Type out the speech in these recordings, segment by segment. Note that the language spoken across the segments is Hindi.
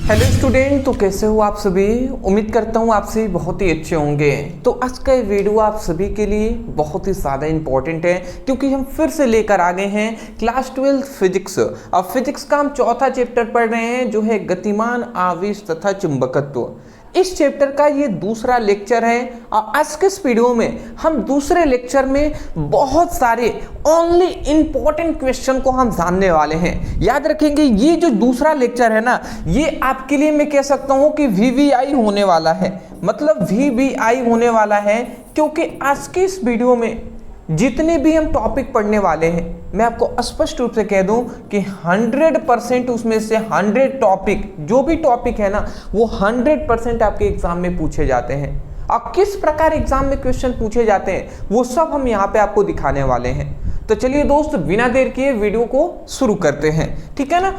हेलो स्टूडेंट, तो कैसे हो आप सभी। उम्मीद करता हूँ आप सभी बहुत ही अच्छे होंगे। तो आज का ये वीडियो आप सभी के लिए बहुत ही ज़्यादा इंपॉर्टेंट है क्योंकि हम फिर से लेकर आ गए हैं क्लास 12 फिजिक्स। अब फिजिक्स का हम चौथा चैप्टर पढ़ रहे हैं जो है गतिमान, आवेश तथा चुंबकत्व। इस चैप्टर का ये दूसरा लेक्चर है और आज के इस वीडियो में हम दूसरे लेक्चर में बहुत सारे ओनली इंपॉर्टेंट क्वेश्चन को हम जानने वाले हैं। याद रखेंगे ये जो दूसरा लेक्चर है ना, ये आपके लिए मैं कह सकता हूं कि वीवीआई होने वाला है, मतलब वीवीआई होने वाला है क्योंकि आज के इस वीडियो में जितने भी हम टॉपिक पढ़ने वाले हैं मैं आपको स्पष्ट रूप से कह दूं कि 100% उसमें से 100 टॉपिक, जो भी टॉपिक है ना वो 100% आपके एग्जाम में पूछे जाते हैं। और किस प्रकार एग्जाम में क्वेश्चन पूछे जाते हैं वो सब हम यहाँ पे आपको दिखाने वाले हैं। तो चलिए दोस्त, बिना देर किए वीडियो को शुरू करते हैं, ठीक है ना।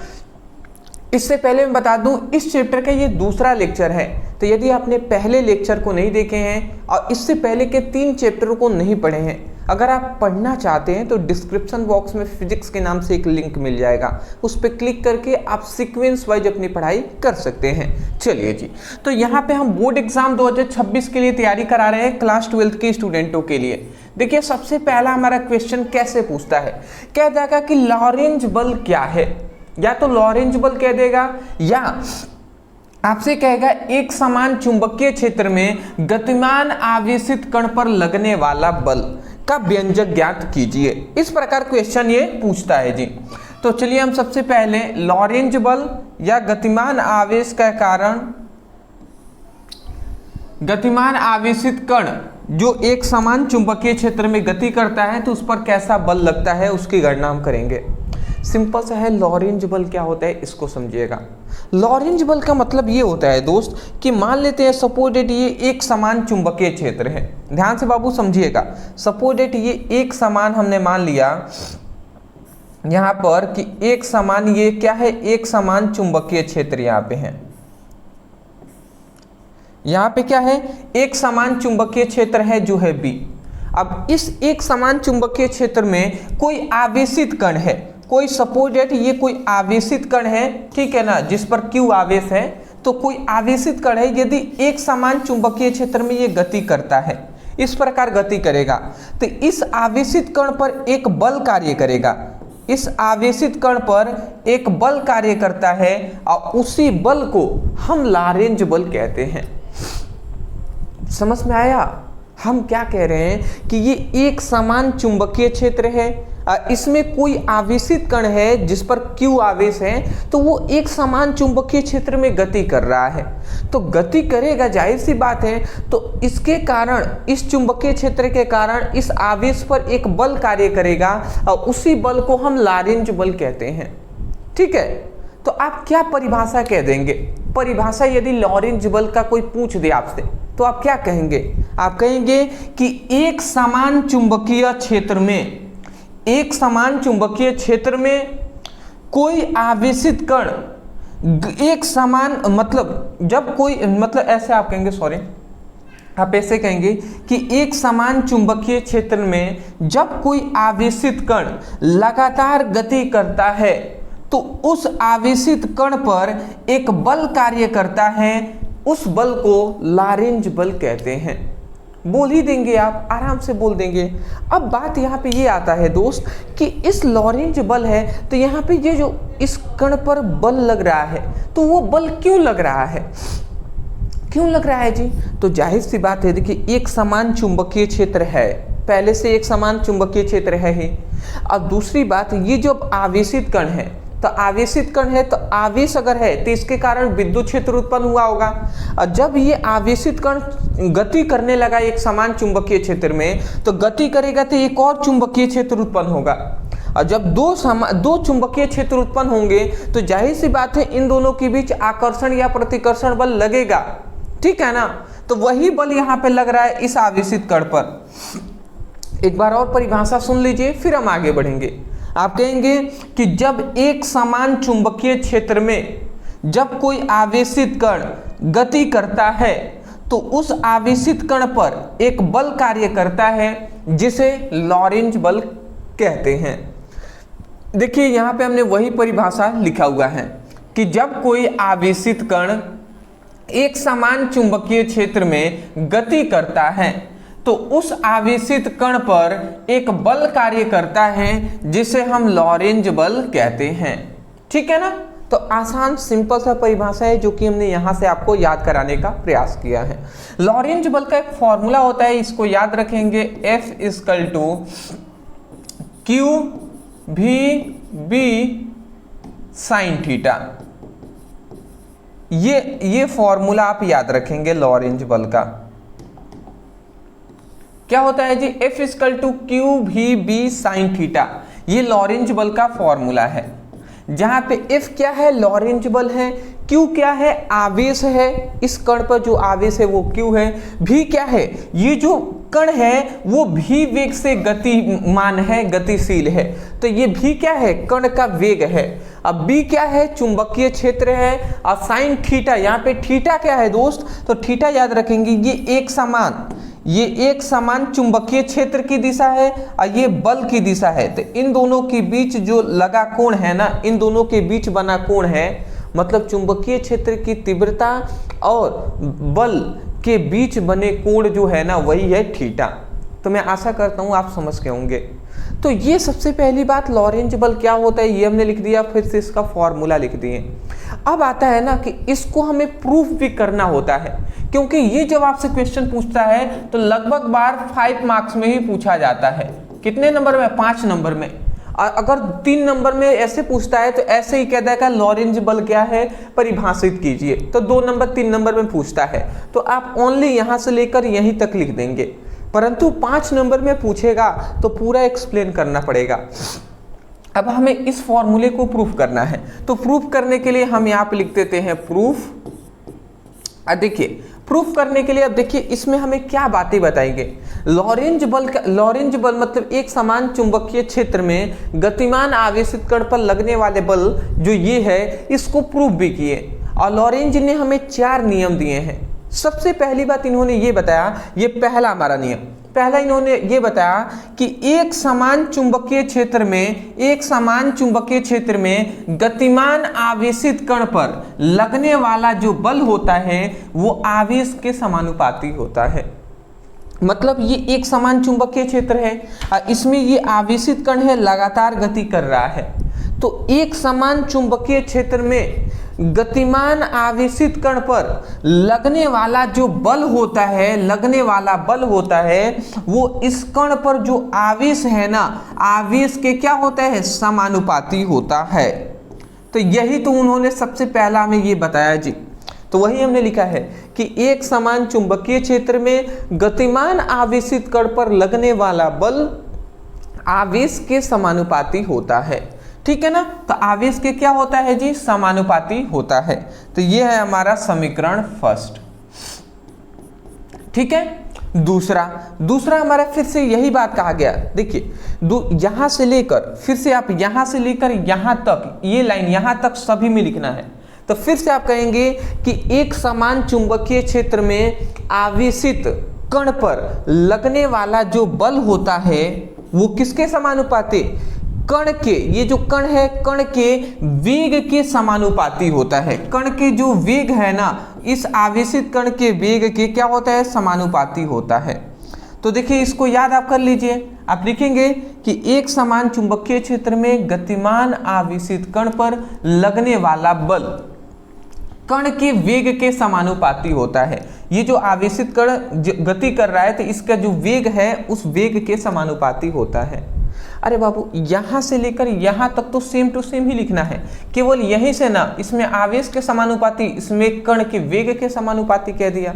इससे पहले मैं बता दूं इस चैप्टर का ये दूसरा लेक्चर है, तो यदि आपने पहले लेक्चर को नहीं देखे हैं और इससे पहले के 3 चैप्टरों को नहीं पढ़े हैं, अगर आप पढ़ना चाहते हैं तो डिस्क्रिप्शन बॉक्स में फिजिक्स के नाम से एक लिंक मिल जाएगा, उस पर क्लिक करके आप सीक्वेंस वाइज अपनी पढ़ाई कर सकते हैं। चलिए जी, तो यहाँ पे हम बोर्ड एग्जाम 2026 के लिए तैयारी करा रहे हैं क्लास 12 के स्टूडेंटों के लिए। देखिए सबसे पहला हमारा क्वेश्चन कैसे पूछता है, कह देगा कि लॉरेंज बल क्या है, या तो लॉरेंज बल कह देगा या आपसे कहेगा एक समान चुंबकीय क्षेत्र में गतिमान आवेशित कण पर लगने वाला बल का व्यंजक ज्ञात कीजिए। इस प्रकार क्वेश्चन ये पूछता है जी। तो चलिए हम सबसे पहले लॉरेंज बल या गतिमान आवेश का कारण, गतिमान आवेशित कण जो एक समान चुंबकीय क्षेत्र में गति करता है तो उस पर कैसा बल लगता है उसकी गणना हम करेंगे। सिंपल सा है, लॉरेंज बल क्या होता है इसको समझिएगा। लॉरेंज बल का मतलब ये होता है दोस्त कि मान लेते हैं सपोजेट ये एक समान चुंबकीय क्षेत्र है, ध्यान से बाबू समझिएगा। सपोजेट ये एक समान हमने मान लिया यहाँ पर कि एक समान, ये क्या है, एक समान चुंबकीय क्षेत्र यहाँ पे है, यहाँ पे क्या है, एक समान चुंबकीय क्षेत्र है जो है बी। अब इस एक समान चुंबकीय क्षेत्र में कोई आवेशित कण है, कोई सपोजेट ये कोई आवेशित कण है, ठीक है ना, जिस पर Q आवेश है, तो कोई आवेशित कण है यदि एक समान चुंबकीय क्षेत्र में ये गति करता है, इस प्रकार गति करेगा तो इस आवेशित कण पर एक बल कार्य करेगा, इस आवेशित कण पर एक बल कार्य करता है और उसी बल को हम लॉरेंज बल कहते हैं। समझ में आया हम क्या कह रहे हैं कि ये एक समान चुंबकीय क्षेत्र है, इसमें कोई आवेशित कण है जिस पर Q आवेश है, तो वो एक समान चुंबकीय क्षेत्र में गति कर रहा है, तो गति करेगा, जाहिर सी बात है, तो इसके कारण, इस चुंबकीय क्षेत्र के कारण इस आवेश पर एक बल कार्य करेगा और उसी बल को हम लॉरेंज बल कहते हैं, ठीक है। तो आप क्या परिभाषा कह देंगे, परिभाषा यदि लॉरेंज बल का कोई पूछ दे आपसे तो आप क्या कहेंगे, आप कहेंगे कि एक समान चुंबकीय क्षेत्र में, एक समान चुंबकीय क्षेत्र में कोई आवेशित कण एक समान, मतलब जब कोई, मतलब ऐसे आप कहेंगे, सॉरी आप ऐसे कहेंगे कि एक समान चुंबकीय क्षेत्र में जब कोई आवेशित कण लगातार गति करता है तो उस आवेशित कण पर एक बल कार्य करता है, उस बल को लॉरेंज बल कहते हैं। बोल ही देंगे आप, आराम से बोल देंगे। अब बात यहाँ पे ये आता है दोस्त कि इस लॉरेंज बल है तो यहाँ पे ये जो इस कण पर बल लग रहा है तो वो बल क्यों लग रहा है, क्यों लग रहा है जी। तो जाहिर सी बात है, देखिए एक समान चुंबकीय क्षेत्र है, पहले से एक समान चुंबकीय क्षेत्र है ही, और दूसरी बात ये जो आवेशित कण है, तो आवेशित कण है तो आवेश अगर है तो इसके कारण विद्युत क्षेत्र उत्पन्न हुआ होगा, और जब ये आवेशित कण गति करने लगा एक समान चुंबकीय क्षेत्र में तो गति करेगा तो एक और चुंबकीय क्षेत्र उत्पन्न होगा, और जब दो चुंबकीय क्षेत्र उत्पन्न होंगे तो जाहिर सी बात है इन दोनों के बीच आकर्षण या प्रतिकर्षण बल लगेगा, ठीक है ना। तो वही बल यहाँ पे लग रहा है इस आवेशित कण पर। एक बार और परिभाषा सुन लीजिए फिर हम आगे बढ़ेंगे। आप कहेंगे कि जब एक समान चुंबकीय क्षेत्र में जब कोई आवेशित कण गति करता है तो उस आवेशित कण पर एक बल कार्य करता है जिसे लॉरेंज बल कहते हैं। देखिए यहाँ पे हमने वही परिभाषा लिखा हुआ है कि जब कोई आवेशित कण एक समान चुंबकीय क्षेत्र में गति करता है तो उस आवेशित कण पर एक बल कार्य करता है जिसे हम लॉरेंज बल कहते हैं। ठीक है ना। तो आसान सिंपल सा परिभाषा है जो कि हमने यहां से आपको याद कराने का प्रयास किया है। लॉरेंज बल का एक फॉर्मूला होता है, इसको याद रखेंगे, F = Q V sin theta. ये फॉर्मूला आप याद रखेंगे लॉरेंज बल का। क्या होता है जी? F = Q V sin theta, ये लॉरेंज बल का फॉर्मूला है, जहां पे F क्या है? लॉरेंज बल है। Q क्या है? आवेश है, इस कण पर जो आवेश है वो Q है। V क्या है? ये जो कण है वो V वेग से गतिमान है, गतिशील है, तो ये V क्या है? कण का वेग है। अब B क्या है? चुंबकीय क्षेत्र है। और साइन थीटा, यहाँ पे थीटा क्या है दोस्त? तो थीटा याद रखेंगे, ये एक समान चुंबकीय क्षेत्र की दिशा है और ये बल की दिशा है। तो इन दोनों के बीच जो लगा कोण है ना, इन दोनों के बीच बना कोण है, मतलब चुंबकीय क्षेत्र की तीव्रता और बल के बीच बने कोण जो है ना, वही है थीटा। तो मैं आशा करता हूँ आप समझ गए होंगे। तो ये सबसे पहली बात, लॉरेंज बल क्या होता है ये हमने लिख दिया, फिर से इसका फॉर्मूला लिख दिए। अब आता है ना कि इसको हमें प्रूफ भी करना होता है, क्योंकि ये जब आपसे क्वेश्चन पूछता है तो लगभग बार 5 मार्क्स में ही पूछा जाता है। कितने नंबर में? 5 नंबर में। और अगर 3 नंबर में ऐसे पूछता है तो ऐसे ही कह देगा लॉरेंज बल क्या है, परिभाषित कीजिए। तो 2 नंबर 3 नंबर में पूछता है तो आप ओनली यहां से लेकर यहीं तक लिख देंगे, परंतु 5 नंबर में पूछेगा तो पूरा एक्सप्लेन करना पड़ेगा। अब हमें इस फॉर्मूले को प्रूफ करना है, तो प्रूफ करने के लिए हम यहाँ पे लिख देते हैं प्रूफ। देखिए प्रूफ करने के लिए अब देखिए इसमें हमें क्या बातें बताएंगे। लॉरेंज बल मतलब एक समान चुंबकीय क्षेत्र में गतिमान आवेशित कण पर लगने वाले बल जो ये है, इसको प्रूफ भी किए। और लॉरेंज ने हमें 4 नियम दिए हैं। सबसे पहली बात इन्होंने ये बताया, ये पहला हमारा नियम, पहला इन्होंने ये बताया कि एक समान चुंबकीय क्षेत्र में गतिमान आवेशित कण पर लगने वाला जो बल होता है वो आवेश के समानुपाती होता है। मतलब ये एक समान चुंबकीय क्षेत्र है और इसमें ये आवेशित कण है, लगातार गति कर रहा है। तो एक समान चुंबकीय क्षेत्र में गतिमान आवेशित कण पर लगने वाला जो बल होता है, वो इस कण पर जो आवेश है ना, आवेश के क्या होता है? समानुपाती होता है। तो यही तो उन्होंने सबसे पहला हमें ये बताया जी। तो वही हमने लिखा है कि एक समान चुंबकीय क्षेत्र में गतिमान आवेशित कण पर लगने वाला बल आवेश के समानुपाती होता है। ठीक है ना। तो आवेश के क्या होता है जी? समानुपाती होता है। तो ये है हमारा समीकरण फर्स्ट। ठीक है। दूसरा हमारा फिर से यही बात कहा गया। देखिए यहां से लेकर फिर से आप यहां से लेकर यहां तक, ये लाइन यहां तक सभी में लिखना है। तो फिर से आप कहेंगे कि एक समान चुंबकीय क्षेत्र में आवेशित कण पर लगने वाला जो बल होता है वो किसके समानुपाती? कण के, ये जो कण है कण के वेग के समानुपाती होता है। कण के जो वेग है ना, इस आवेशित कण के वेग के क्या होता है? समानुपाती होता है। तो देखिए इसको याद आप कर लीजिए। आप लिखेंगे कि एक समान चुंबकीय क्षेत्र में गतिमान आवेशित कण पर लगने वाला बल कण के वेग के समानुपाती होता है। ये जो आवेशित कण गति कर रहा है तो इसका जो वेग है उस वेग के समानुपाती होता है। अरे बाबू यहां से लेकर यहां तक तो सेम टू सेम ही लिखना है, केवल यहीं से ना, इसमें आवेश के समानुपाती, इसमें कण के वेग के समानुपाती कह दिया।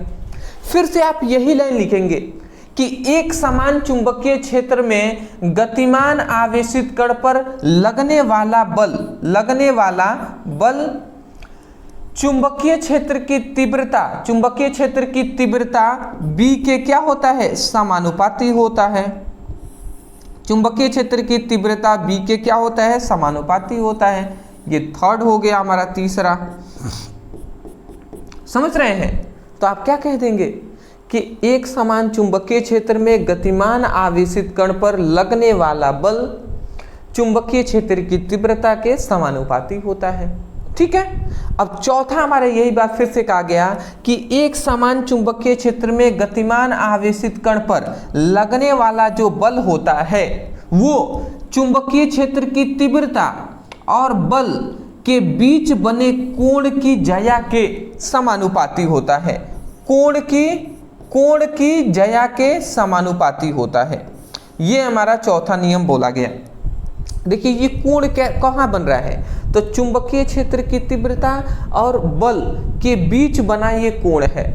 फिर से आप यही लाइन लिखेंगे कि एक समान चुंबकीय क्षेत्र में गतिमान आवेशित कण पर लगने वाला बल चुंबकीय क्षेत्र की तीव्रता B के क्या होता है? समानुपाती होता है। चुंबकीय क्षेत्र की तीव्रता B के क्या होता है? समानुपाती होता है। ये थर्ड हो गया हमारा। तीसरा समझ रहे हैं? तो आप क्या कह देंगे कि एक समान चुंबकीय क्षेत्र में गतिमान आवेशित कण पर लगने वाला बल चुंबकीय क्षेत्र की तीव्रता के समानुपाती होता है। ठीक है। अब चौथा हमारा यही बात फिर से कहा गया कि एक समान चुंबकीय क्षेत्र में गतिमान आवेशित कण पर लगने वाला जो बल होता है वो चुंबकीय क्षेत्र की तीव्रता और बल के बीच बने कोण की ज्या के समानुपाती होता है। कोण की ज्या के समानुपाती होता है। ये हमारा चौथा नियम बोला गया। देखिए ये कोण कहाँ बन रहा है, तो चुंबकीय क्षेत्र की तीव्रता और बल के बीच बना ये कोण है।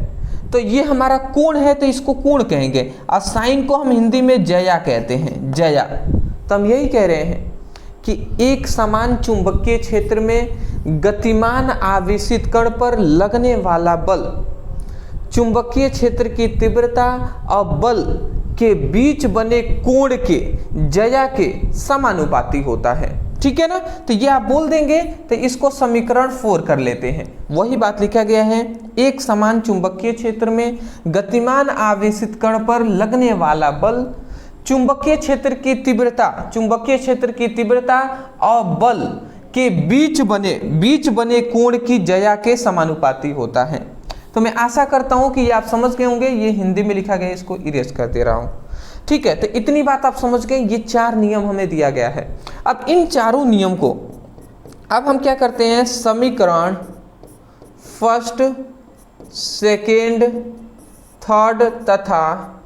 तो ये हमारा कोण है तो इसको कोण कहेंगे, और साइन को हम हिंदी में ज्या कहते हैं, ज्या। तो हम यही कह रहे हैं कि एक समान चुंबकीय क्षेत्र में गतिमान आवेशित कण पर लगने वाला बल चुंबकीय क्षेत्र की तीव्रता और बल के बीच बने कोण के ज्या के समानुपाती होता है। ठीक है ना। तो ये आप बोल देंगे तो इसको समीकरण 4 कर लेते हैं। वही बात लिखा गया है, एक समान चुंबकीय क्षेत्र में गतिमान आवेशित कण पर लगने वाला बल चुंबकीय क्षेत्र की तीव्रता और बल के बीच बने कोण की ज्या के समानुपाती होता है। तो मैं आशा करता हूं कि ये आप समझ गए होंगे। ये हिंदी में लिखा गया है, इसको इरेज कर दे रहा हूं। ठीक है, तो इतनी बात आप समझ गए। ये 4 नियम हमें दिया गया है। अब इन चारों नियम को अब हम क्या करते हैं, समीकरण 1, 2, 3 तथा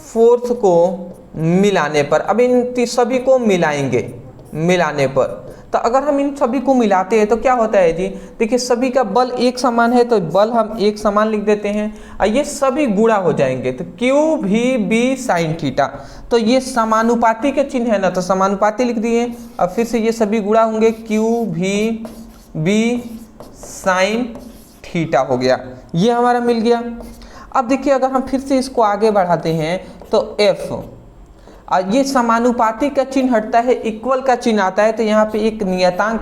4 को मिलाने पर, अब इन सभी को मिलाने पर, तो अगर हम इन सभी को मिलाते हैं तो क्या होता है जी, देखिए सभी का बल एक समान है तो बल हम एक समान लिख देते हैं, और ये सभी गुणा हो जाएंगे तो क्यू भी बी साइन थीटा। तो ये समानुपाती का चिन्ह है ना, तो समानुपाती लिख दिए। अब फिर से ये सभी गुणा होंगे, क्यू भी बी साइन थीटा हो गया, ये हमारा मिल गया। अब देखिए अगर हम फिर से इसको आगे बढ़ाते हैं तो एफ, और ये समानुपाती का चिन्ह हटता है, इक्वल का चिन्ह आता है, तो यहाँ पे एक नियतांक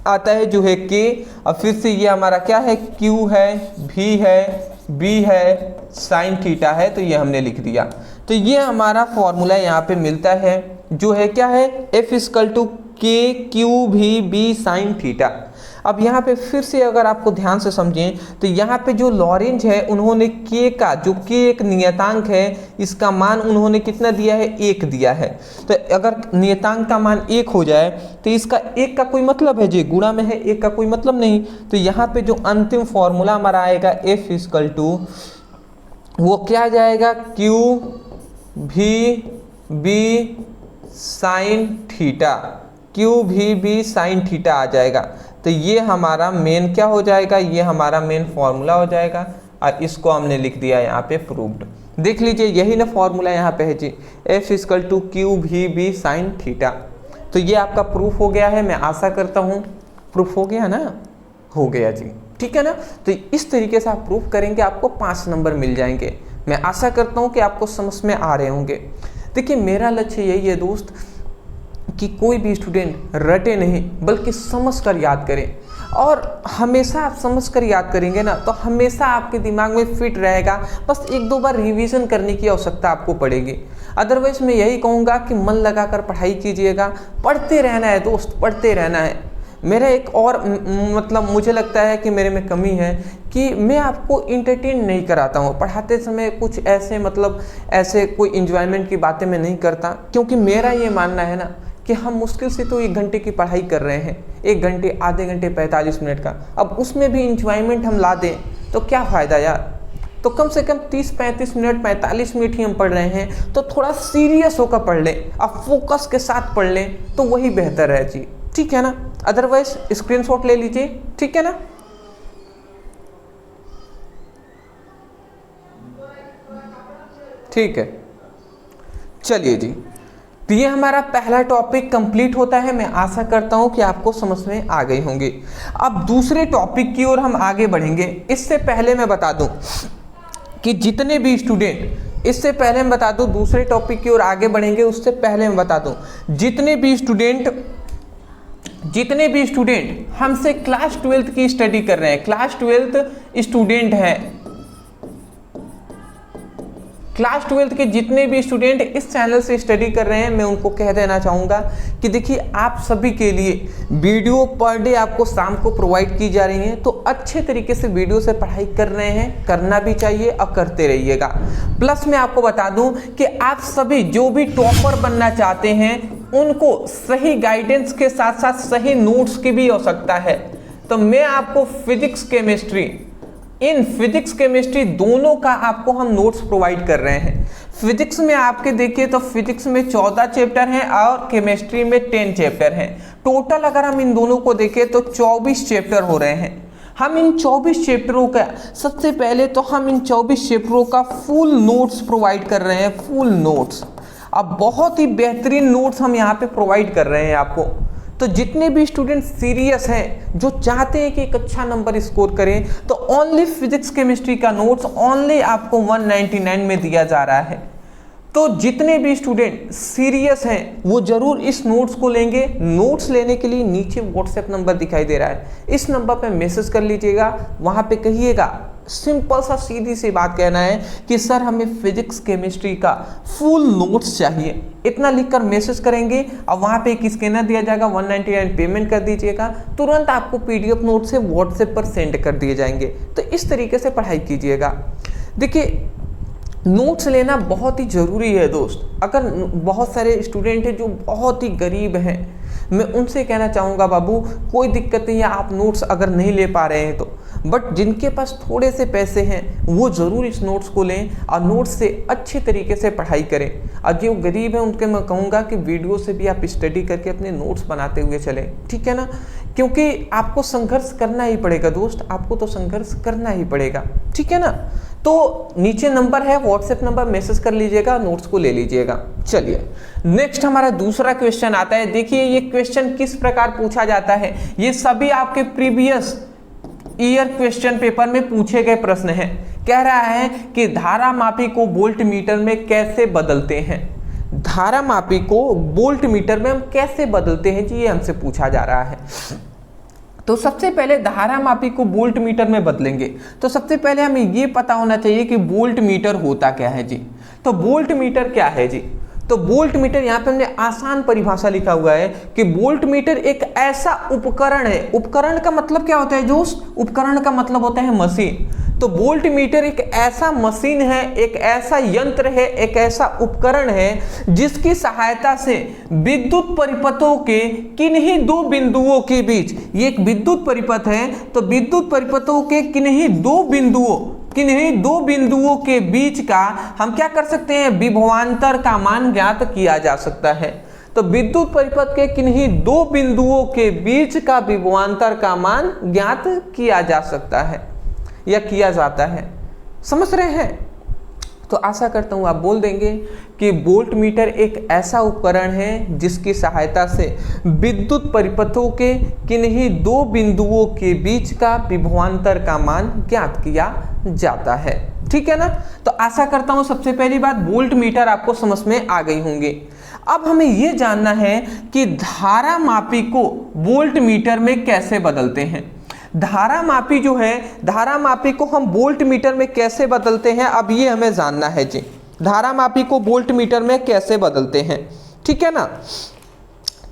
आता है जो है के, और फिर से ये हमारा क्या है, क्यू है, भी है, बी है, साइन थीटा है, तो ये हमने लिख दिया। तो ये हमारा फॉर्मूला यहाँ पे मिलता है जो है क्या है, एफ इक्वल टू के क्यू भी बी साइन थीटा। अब यहाँ पे फिर से अगर आपको ध्यान से समझें तो यहाँ पे जो लॉरेंज है उन्होंने के का, जो के एक नियतांक है, इसका मान उन्होंने कितना दिया है, 1 दिया है। तो अगर नियतांक का मान 1 हो जाए तो इसका 1 का कोई मतलब है जी, गुणा में है, 1 का कोई मतलब नहीं। तो यहाँ पे जो अंतिम फॉर्मूला हमारा आएगा एफ इक्वल टू, वो क्या जाएगा, क्यू भी बी साइन थीटा, क्यू भी बी साइन थीटा आ जाएगा। तो ये हमारा मेन क्या हो जाएगा, ये हमारा मेन फॉर्मूला हो जाएगा, और इसको हमने लिख दिया यहाँ पे प्रूव्ड। देख लीजिए यही ना फॉर्मूला यहाँ पे है जी, एफ इक्वल टू क्यू भी बी साइन थीटा। तो ये आपका प्रूफ हो गया है। मैं आशा करता हूँ प्रूफ हो गया ना, हो गया जी, ठीक है ना। तो इस तरीके से आप प्रूफ करेंगे, आपको 5 नंबर मिल जाएंगे। मैं आशा करता हूँ कि आपको समझ में आ रहे होंगे। देखिए मेरा लक्ष्य यही है दोस्त कि कोई भी स्टूडेंट रटे नहीं बल्कि समझ कर याद करें, और हमेशा आप समझ कर याद करेंगे ना तो हमेशा आपके दिमाग में फिट रहेगा। बस 1-2 बार रिवीजन करने की आवश्यकता आपको पड़ेगी। अदरवाइज मैं यही कहूँगा कि मन लगाकर पढ़ाई कीजिएगा, पढ़ते रहना है दोस्त, पढ़ते रहना है। मेरा एक और मतलब मुझे लगता है कि मेरे में कमी है कि मैं आपको इंटरटेन नहीं कराता हूँ पढ़ाते समय, कुछ ऐसे मतलब ऐसे कोई इंजॉयमेंट की बातें मैं नहीं करता, क्योंकि मेरा ये मानना है ना कि हम मुश्किल से तो 1 घंटे की पढ़ाई कर रहे हैं, 1 घंटे, आधे घंटे, 45 मिनट का, अब उसमें भी इंजॉयमेंट हम ला दें तो क्या फ़ायदा यार। तो कम से कम 30-35 मिनट, 45 मिनट ही हम पढ़ रहे हैं, तो थोड़ा सीरियस होकर पढ़ लें, अब फोकस के साथ पढ़ लें तो वही बेहतर है जी, ठीक है ना। अदरवाइज स्क्रीनशॉट ले लीजिए, ठीक है ना। ठीक है, चलिए जी, तो ये हमारा पहला टॉपिक कंप्लीट होता है। मैं आशा करता हूं कि आपको समझ में आ गई होंगी। अब दूसरे टॉपिक की ओर हम आगे बढ़ेंगे। इससे पहले मैं बता दूं कि जितने भी स्टूडेंट, इससे पहले मैं बता दूं दूसरे टॉपिक की ओर आगे बढ़ेंगे, उससे पहले मैं बता दूं जितने भी स्टूडेंट हमसे क्लास 12th की स्टडी कर रहे हैं, क्लास 12th स्टूडेंट हैं, क्लास 12th के जितने भी स्टूडेंट इस चैनल से स्टडी कर रहे हैं, मैं उनको कह देना चाहूँगा कि देखिए आप सभी के लिए वीडियो पर डे आपको शाम को प्रोवाइड की जा रही हैं, तो अच्छे तरीके से वीडियो से पढ़ाई कर रहे हैं, करना भी चाहिए और करते रहिएगा। प्लस मैं आपको बता दूं कि आप सभी जो भी टॉपर बनना चाहते हैं उनको सही गाइडेंस के साथ साथ सही नोट्स की भी आवश्यकता है। तो मैं आपको फिजिक्स केमिस्ट्री दोनों का आपको हम नोट्स प्रोवाइड कर रहे हैं। फिजिक्स में आपके देखिए तो फिजिक्स में 14 चैप्टर हैं और केमिस्ट्री में 10 चैप्टर हैं। टोटल अगर हम इन दोनों को देखें तो 24 चैप्टर हो रहे हैं। हम इन 24 चैप्टरों का सबसे पहले तो हम इन 24 चैप्टरों का फुल नोट्स प्रोवाइड कर रहे हैं, फुल नोट्स। अब बहुत ही बेहतरीन नोट्स हम यहाँ पे प्रोवाइड कर रहे हैं आपको। तो जितने भी स्टूडेंट सीरियस हैं, जो चाहते हैं कि एक अच्छा नंबर स्कोर करें, तो ओनली फिजिक्स केमिस्ट्री का नोट्स ओनली आपको 199 में दिया जा रहा है। तो जितने भी स्टूडेंट सीरियस हैं वो जरूर इस नोट्स को लेंगे। नोट्स लेने के लिए नीचे व्हाट्सएप नंबर दिखाई दे रहा है, इस नंबर पे मैसेज कर लीजिएगा। वहाँ पे कहिएगा, सिंपल सा सीधी सी बात कहना है कि सर हमें फिजिक्स केमिस्ट्री का फुल नोट्स चाहिए। इतना लिखकर मैसेज करेंगे और वहाँ पे एक स्कैनर दिया जाएगा, 199 पेमेंट कर दीजिएगा, तुरंत आपको पीडीएफ नोट से व्हाट्सएप पर सेंड कर दिए जाएंगे। तो इस तरीके से पढ़ाई कीजिएगा। देखिए नोट्स लेना बहुत ही ज़रूरी है दोस्त। अगर बहुत सारे स्टूडेंट हैं जो बहुत ही गरीब हैं, मैं उनसे कहना चाहूँगा बाबू कोई दिक्कत नहीं है, आप नोट्स अगर नहीं ले पा रहे हैं तो, बट जिनके पास थोड़े से पैसे हैं वो ज़रूर इस नोट्स को लें और नोट्स से अच्छे तरीके से पढ़ाई करें। और जो गरीब हैं उनके मैं कहूँगा कि वीडियो से भी आप स्टडी करके अपने नोट्स बनाते हुए चलें, ठीक है ना, क्योंकि आपको संघर्ष करना ही पड़ेगा दोस्त, आपको तो संघर्ष करना ही पड़ेगा, ठीक है ना। तो नीचे नंबर है, व्हाट्सएप नंबर, मैसेज कर लीजिएगा, नोट्स को ले लीजिएगा। चलिए नेक्स्ट हमारा दूसरा क्वेश्चन आता है। देखिए ये क्वेश्चन किस प्रकार पूछा जाता है, ये सभी आपके प्रीवियस ईयर क्वेश्चन पेपर में पूछे गए प्रश्न हैं। कह रहा है कि धारा मापी को वोल्ट मीटर में कैसे बदलते हैं। धारा मापी को वोल्ट मीटर में हम कैसे बदलते हैं जी, ये हमसे पूछा जा रहा है। तो सबसे पहले धारा मापी को वोल्ट मीटर में बदलेंगे तो सबसे पहले हमें ये पता होना चाहिए कि वोल्ट मीटर होता क्या है जी। तो वोल्ट मीटर क्या है जी, तो वोल्ट मीटर यहाँ पे हमने आसान परिभाषा लिखा हुआ है कि वोल्ट मीटर एक ऐसा उपकरण है। उपकरण का मतलब क्या होता है दोस्त, उपकरण का मतलब होता है मशीन। तो वोल्ट मीटर एक ऐसा मशीन है, एक ऐसा यंत्र है, एक ऐसा उपकरण है जिसकी सहायता से विद्युत परिपथों के किन्हीं दो बिंदुओं के बीच, ये एक विद्युत परिपथ है, तो विद्युत परिपथों के किन्हीं दो बिंदुओं के बीच का हम क्या कर सकते हैं, विभवांतर का मान ज्ञात किया जा सकता है। तो विद्युत परिपथ के किन्हीं दो बिंदुओं के बीच का विभवांतर का मान ज्ञात किया जा सकता है या किया जाता है, समझ रहे हैं। तो आशा करता हूँ आप बोल देंगे कि वोल्ट मीटर एक ऐसा उपकरण है जिसकी सहायता से विद्युत परिपथों के किन्हीं दो बिंदुओं के बीच का विभवांतर का मान ज्ञात किया जाता है, ठीक है ना। तो आशा करता हूँ सबसे पहली बात वोल्ट मीटर आपको समझ में आ गई होंगी। अब हमें यह जानना है कि धारा मापी को वोल्ट मीटर में कैसे बदलते हैं। धारा मापी जो है, धारा मापी को हम वोल्ट मीटर में कैसे बदलते हैं, अब ये हमें जानना है जी। धारा मापी को वोल्ट मीटर में कैसे बदलते हैं, ठीक है ना।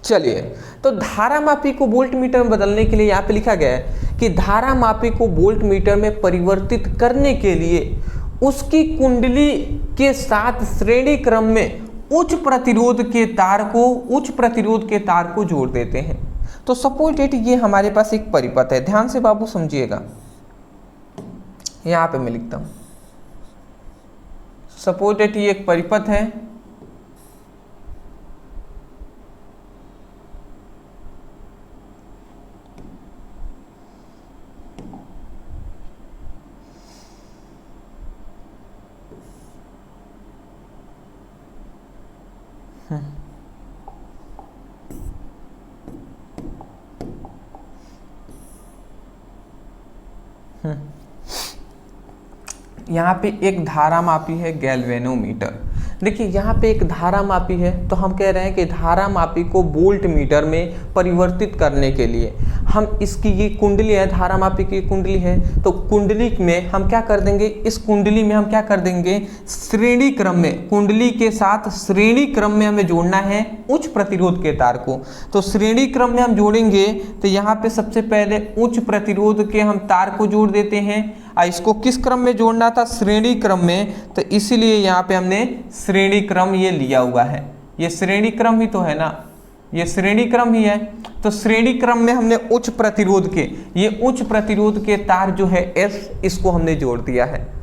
चलिए तो धारा मापी को वोल्ट मीटर में बदलने के लिए यहाँ पे लिखा गया है कि धारा मापी को वोल्ट मीटर में परिवर्तित करने के लिए उसकी कुंडली के साथ श्रेणी क्रम में उच्च प्रतिरोध के तार को जोड़ देते हैं। तो सपोज डेट ये हमारे पास एक परिपथ है, ध्यान से बाबू समझिएगा, यहाँ पे मैं लिखता हूँ। सपोज डेट ये एक परिपथ है, यहाँ पे एक धारा मापी है गैल्वेनोमीटर। देखिए यहाँ पे एक धारा मापी है, तो हम कह रहे हैं कि धारा मापी को वोल्ट मीटर में परिवर्तित करने के लिए हम इसकी ये कुंडली है, धारा मापी की कुंडली है, तो कुंडली में हम क्या कर देंगे, इस कुंडली में हम क्या कर देंगे, श्रेणी क्रम में, कुंडली के साथ श्रेणी क्रम में हमें जोड़ना है उच्च प्रतिरोध के तार को। तो श्रेणी क्रम में हम जोड़ेंगे तो यहाँ पे सबसे पहले उच्च प्रतिरोध के हम तार को जोड़ देते हैं। इसको किस क्रम में जोड़ना था, श्रेणी क्रम में, तो इसीलिए यहाँ पे हमने श्रेणी क्रम ये लिया हुआ है। ये श्रेणी क्रम ही तो है ना, ये श्रेणी क्रम ही है। तो श्रेणी क्रम में हमने उच्च प्रतिरोध के, ये उच्च प्रतिरोध के तार जो है S, इसको हमने जोड़ दिया है।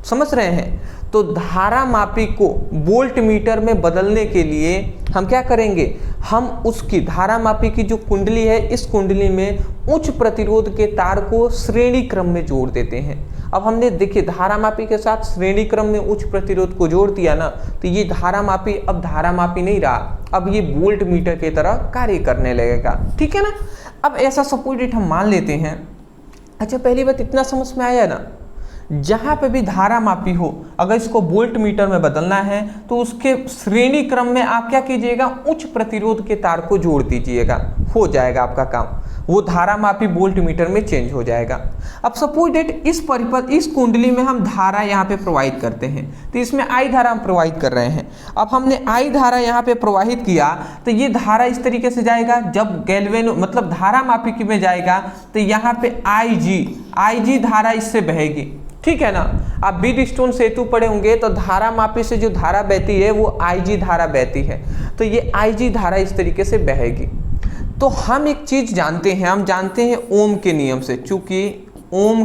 समझ रहे हैं। तो धारा मापी को वोल्ट मीटर में बदलने के लिए हम क्या करेंगे, हम उसकी धारा मापी की जो कुंडली है, इस कुंडली में उच्च प्रतिरोध के तार को श्रेणी क्रम में जोड़ देते हैं। अब हमने देखिए धारा मापी के साथ श्रेणी क्रम में उच्च प्रतिरोध को जोड़ दिया ना, तो ये धारा मापी अब धारा मापी नहीं रहा, अब ये वोल्ट मीटर की तरह कार्य करने लगेगा। ठीक है ना। अब ऐसा सपोज हम मान लेते हैं। अच्छा, पहली बात इतना समझ में आया ना, जहाँ पे भी धारा मापी हो, अगर इसको वोल्ट मीटर में बदलना है तो उसके श्रेणी क्रम में आप क्या कीजिएगा, उच्च प्रतिरोध के तार को जोड़ दीजिएगा, हो जाएगा आपका काम, वो धारा मापी वोल्ट मीटर में चेंज हो जाएगा। अब सपोज डेट इस कुंडली में हम धारा यहाँ पे प्रोवाइड करते हैं, तो इसमें आई धारा हम प्रोवाइड कर रहे हैं। अब हमने आई धारा यहाँ पे प्रवाहित किया तो ये धारा इस तरीके से जाएगा, जब गैल्वेनो मतलब धारा मापी की में जाएगा तो यहाँ पे आई जी धारा इससे बहेगी। ठीक है ना। आप बीडस्टोन सेतु पढ़े होंगे तो धारा मापी से जो धारा बहती है वो आईजी धारा बहती है, तो ये आईजी धारा इस तरीके से बहेगी। तो हम एक चीज जानते हैं, हम जानते हैं ओम के नियम से, चूंकि ओम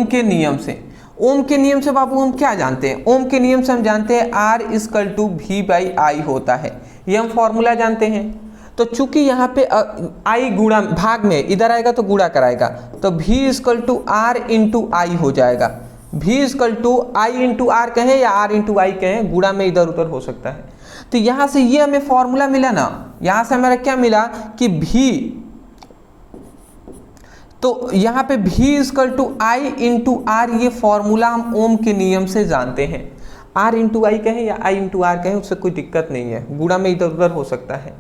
के नियम से बाबू हम क्या जानते हैं, ओम के नियम से हम जानते हैं R=V/I होता है, ये हम फॉर्मूला जानते हैं। तो चूंकि यहाँ पे आई गुणा भाग में इधर आएगा तो गुणा कराएगा, तो V=R×I हो जाएगा। V=I×R कहें या R×I कहें, गुणा में इधर उधर हो सकता है। तो यहाँ से ये हमें फॉर्मूला मिला ना, यहाँ से हमारा क्या मिला कि V, तो यहाँ पे V=I×R, ये फॉर्मूला हम ओम के नियम से जानते हैं। R×I कहें या I×R कहें, उससे कोई दिक्कत नहीं है, गुणा में इधर उधर हो सकता है।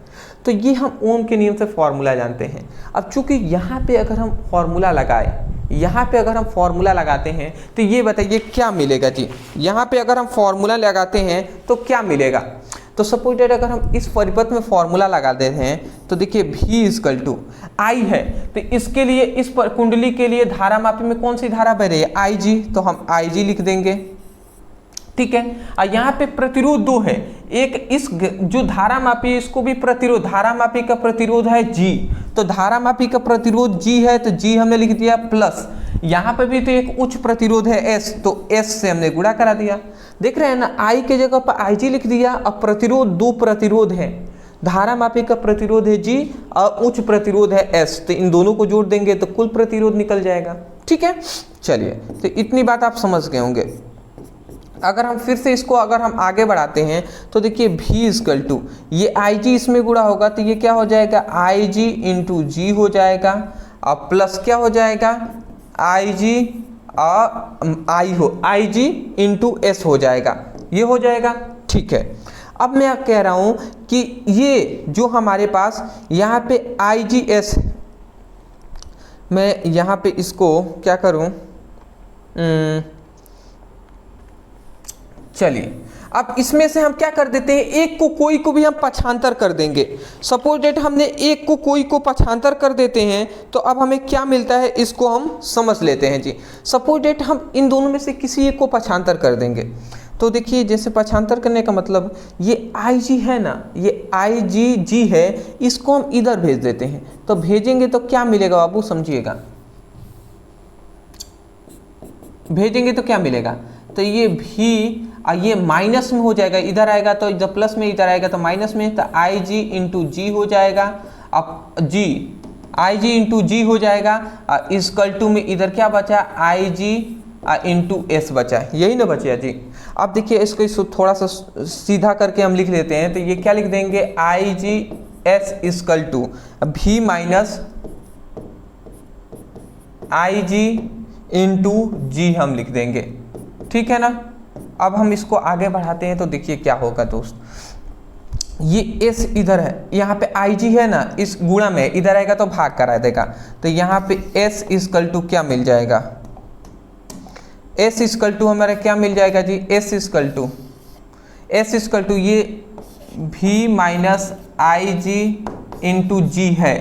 तो ये हम ओम के नियम से फॉर्मूला जानते हैं। अब चूंकि यहाँ पे अगर हम फॉर्मूला लगाते हैं तो ये बताइए क्या मिलेगा जी, यहाँ पे अगर हम फॉर्मूला लगाते हैं तो क्या मिलेगा। तो सपोज डेट अगर हम इस परिपथ में फॉर्मूला लगा देते हैं तो देखिए V=I है, तो इसके लिए इस कुंडली के लिए धारा मापी में कौन सी धारा बह रही है, IG, तो हम IG लिख देंगे। ठीक है। और यहाँ पे प्रतिरोध 2 है, एक इस जो धारा मापी है इसको भी प्रतिरोध, धारा मापी का प्रतिरोध है G, तो धारा मापी का प्रतिरोध G है, तो G हमने लिख दिया प्लस, यहाँ पे भी तो एक उच्च प्रतिरोध है S, तो S से हमने गुणा करा दिया। देख रहे हैं ना, I के जगह पर IG लिख दिया। अब प्रतिरोध 2 प्रतिरोध है, धारा मापी का प्रतिरोध है G और उच्च प्रतिरोध है S, तो इन दोनों को जोड़ देंगे तो कुल प्रतिरोध निकल जाएगा। ठीक है। चलिए, तो इतनी बात आप समझ गए होंगे। अगर हम फिर से इसको अगर हम आगे बढ़ाते हैं तो देखिए V= ये IG इसमें गुणा होगा तो ये क्या हो जाएगा, IG×G हो जाएगा, और प्लस क्या हो जाएगा, IG×S हो जाएगा, ये हो जाएगा। ठीक है। अब मैं कह रहा हूँ कि ये जो हमारे पास यहाँ पे IGS, मैं यहाँ पे इसको क्या करूँ, चलिए अब इसमें से हम क्या कर देते हैं, एक को कोई को भी हम पक्षांतर कर देंगे। सपोज डेट हमने एक को कोई को पक्षांतर कर देते हैं तो अब हमें क्या मिलता है, इसको हम समझ लेते हैं जी। सपोज डेट हम इन दोनों में से किसी एक को पक्षांतर कर देंगे, तो देखिए जैसे पक्षांतर करने का मतलब ये IG है ना, ये IGG है, इसको हम इधर भेज देते हैं, तो भेजेंगे तो क्या मिलेगा बाबू, समझिएगा, भेजेंगे तो क्या मिलेगा, तो ये V ये माइनस में हो जाएगा, इधर आएगा तो इधर प्लस में, इधर आएगा तो माइनस में, तो IG×G हो जाएगा। अब IG×G हो जाएगा, = में इधर क्या बचा, IG×S बचा, यही ना बचा जी। अब देखिए इसको थोड़ा सा सीधा करके हम लिख लेते हैं, तो ये क्या लिख देंगे, IGS V-IG×G हम लिख देंगे। ठीक है ना। अब हम इसको आगे बढ़ाते हैं तो देखिए क्या होगा दोस्त, ये S इधर है, यहाँ पे IG है ना, इस गुणा में इधर आएगा तो भाग करा देगा, तो यहाँ पे S इक्वल टू क्या मिल जाएगा, S इक्वल टू हमारा क्या मिल जाएगा जी, S इक्वल टू ये V माइनस IG इंटू जी है,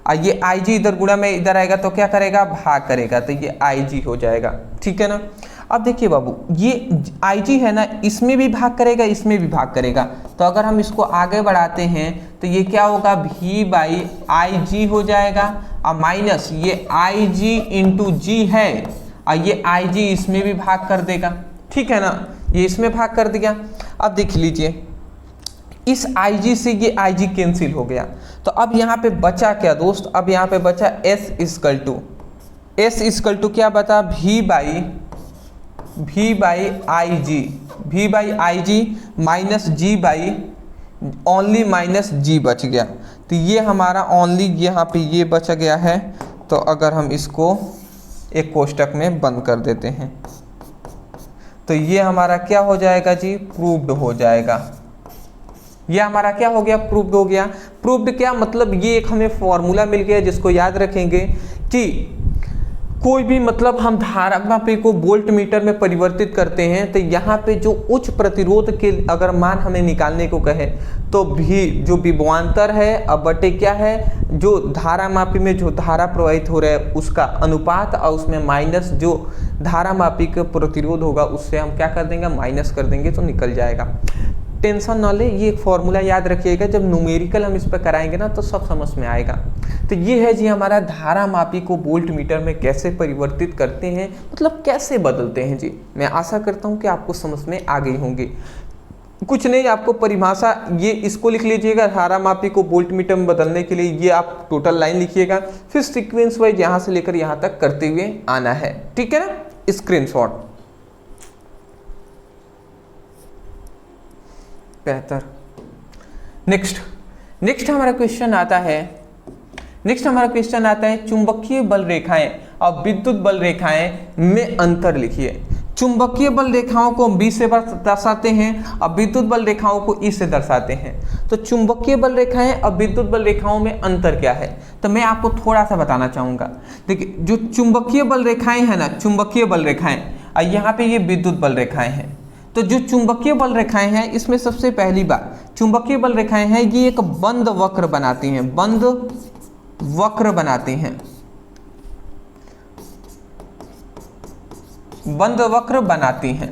और ये IG इधर गुणा में इधर आएगा तो क्या करेगा, भाग करेगा, तो ये IG हो जाएगा। ठीक है ना। अब देखिए बाबू, ये IG है ना, इसमें भी भाग करेगा, इसमें भी भाग करेगा, तो अगर हम इसको आगे बढ़ाते हैं तो ये क्या होगा, V बाई IG हो जाएगा, और माइनस ये IG इंटू जी है, और ये IG इसमें भी भाग कर देगा। ठीक है ना, ये इसमें भाग कर दिया। अब देख लीजिए, इस IG से ये IG कैंसिल हो गया, तो अब यहाँ पे बचा क्या दोस्त, अब यहाँ पे बचा S इक्वल टू क्या बता, V by I G minus G by only minus G बच गया, तो ये हमारा ओनली यहाँ पे ये बच गया है। तो अगर हम इसको एक कोष्टक में बंद कर देते हैं तो ये हमारा क्या हो जाएगा जी, प्रूव्ड हो जाएगा। ये हमारा क्या हो गया, प्रूव्ड हो गया। प्रूव्ड क्या मतलब, ये एक हमें फॉर्मूला मिल गया जिसको याद रखेंगे कि कोई भी मतलब हम धारामापी को वोल्ट मीटर में परिवर्तित करते हैं, तो यहाँ पे जो उच्च प्रतिरोध के अगर मान हमें निकालने को कहे तो भी जो विभवांतर है अब बटे क्या है, जो धारामापी में जो धारा प्रवाहित हो रहा है उसका अनुपात, और उसमें माइनस जो धारामापी का प्रतिरोध होगा उससे हम क्या कर देंगे, माइनस कर देंगे, तो निकल जाएगा। टेंशन ना ले, ये एक फॉर्मूला याद रखिएगा, जब न्यूमेरिकल हम इस पर कराएंगे ना तो सब समझ में आएगा। तो ये है जी हमारा धारामापी को वोल्ट मीटर में कैसे परिवर्तित करते हैं, मतलब कैसे बदलते हैं जी। मैं आशा करता हूँ कि आपको समझ में आ गई होंगी। कुछ नहीं, आपको परिभाषा ये इसको लिख लीजिएगा, धारामापी को वोल्ट मीटर में बदलने के लिए ये आप टोटल लाइन लिखिएगा, फिर सीक्वेंस वाइज यहाँ से लेकर यहाँ तक करते हुए आना है। ठीक है ना, स्क्रीनशॉट। बेहतर। नेक्स्ट हमारा क्वेश्चन आता है चुंबकीय बल रेखाएं और विद्युत बल रेखाएं में अंतर लिखिए। चुंबकीय बल रेखाओं को B से दर्शाते हैं और विद्युत बल रेखाओं को E से दर्शाते हैं। तो चुंबकीय बल रेखाएं और विद्युत बल रेखाओं में अंतर क्या है, तो मैं आपको थोड़ा सा बताना चाहूँगा। देखिए, जो चुंबकीय बल रेखाएं हैं ना, चुंबकीय बल रेखाएं, और यहाँ पे ये विद्युत बल रेखाएं हैं। तो जो चुंबकीय बल रेखाएं हैं इसमें सबसे पहली बात, चुंबकीय बल रेखाएं हैं ये एक बंद वक्र बनाती हैं, बंद वक्र बनाती हैं, बंद वक्र बनाती हैं।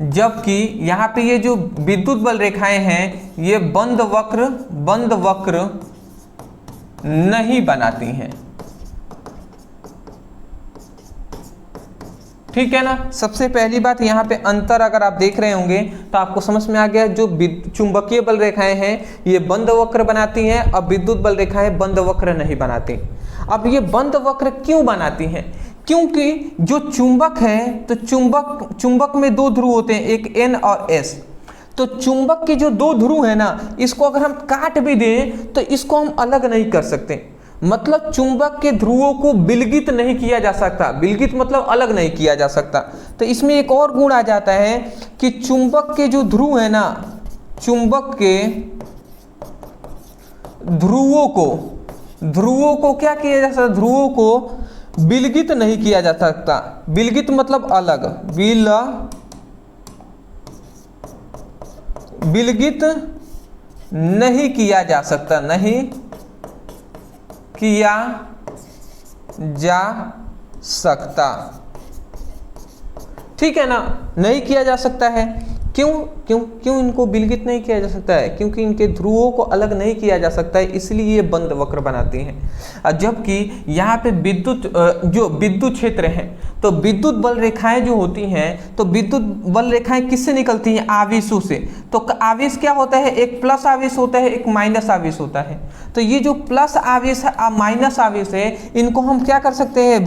जबकि यहाँ पे ये जो विद्युत बल रेखाएं हैं ये बंद वक्र नहीं बनाती हैं। ठीक है ना, सबसे पहली बात यहाँ पे अंतर अगर आप देख रहे होंगे तो आपको समझ में आ गया। जो चुंबकीय बल रेखाएं हैं ये बंद वक्र बनाती हैं और विद्युत बल रेखाएं बंद वक्र नहीं बनाती। अब ये बंद वक्र क्यों बनाती हैं, क्योंकि जो चुंबक है तो चुंबक में दो ध्रुव होते हैं, एक N और S। तो चुंबक के जो दो ध्रुव है ना, इसको अगर हम काट भी दें तो इसको हम अलग नहीं कर सकते। मतलब चुंबक के ध्रुवों को विलगित नहीं किया जा सकता, विलगित मतलब अलग नहीं किया जा सकता। तो इसमें एक और गुण आ जाता है कि चुंबक के जो ध्रुव है ना, चुंबक के ध्रुवों को क्या किया जा सकता, ध्रुवों को विलगित नहीं किया जा सकता। विलगित मतलब अलग, विलगित नहीं किया जा सकता, नहीं किया जा सकता। ठीक है ना, नहीं किया जा सकता है। क्यों इनको विलगित नहीं किया जा सकता है, क्योंकि इनके ध्रुवों को अलग नहीं किया जा सकता है, इसलिए ये बंद वक्र बनाती हैं। जबकि यहाँ पे जो विद्युत क्षेत्र है, तो विद्युत बल रेखाएं जो होती हैं, तो विद्युत बल रेखाएं किससे निकलती हैं, आवेशों से। तो आवेश क्या होता है, एक प्लस आवेश होता है, एक माइनस आवेश होता है। तो ये जो प्लस आवेश है माइनस आवेश है, इनको हम क्या कर सकते हैं,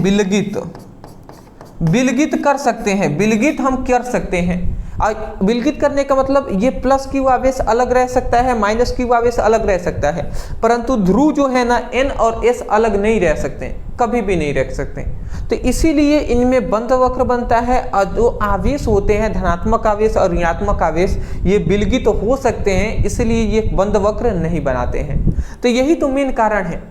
विलगित कर सकते हैं, विलगित हम कर सकते हैं। और विलगित करने का मतलब ये प्लस क्यू आवेश अलग रह सकता है, माइनस क्यू आवेश अलग रह सकता है, परंतु ध्रुव जो है ना n और s अलग नहीं रह सकते, कभी भी नहीं रख सकते। तो इसीलिए इनमें बंध वक्र बनता है और जो आवेश होते हैं धनात्मक आवेश और ऋणात्मक आवेश ये विलगित तो हो सकते हैं, इसलिए ये बंध वक्र नहीं बनाते हैं। तो यही तो मेन कारण है।